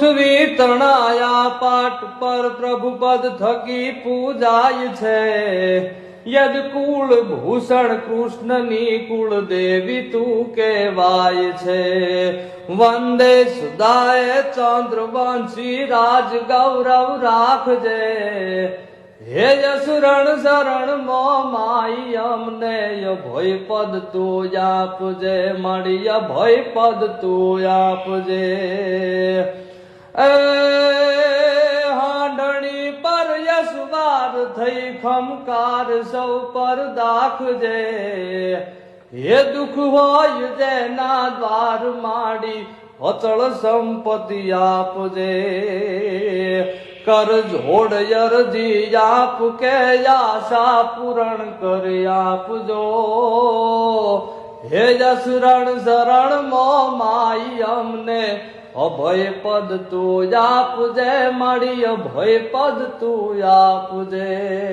પૃથ્વી તણાયા પાટ પર પ્રભુ પદ થકી પૂજાય છે. યદ કુળ ભૂષણ કૃષ્ણની કુળ દેવી તું કહેવાય છે. વંદે સુદાય ચંદ્રવંશી રાજ ગૌરવ રાખજે. હે યસુરણ શરણ મો માઈ અમને અભય પદ તું આપજે. મળી અભય પદ તું આપજે. હાંડણી પર યસવાર થઈ ખમકાર સૌ પર દાખજે. હે દુઃખ હોય જેના દ્વાર માડી અચળ સંપત્તિ આપજે. કર જોડ અરજી આપ કે આશા પૂરણ કરી આપજો. હે જસરણ શરણ મો માઈ અમને અભય પદ તું આપજે. મળી અભય પદ તું આપજે.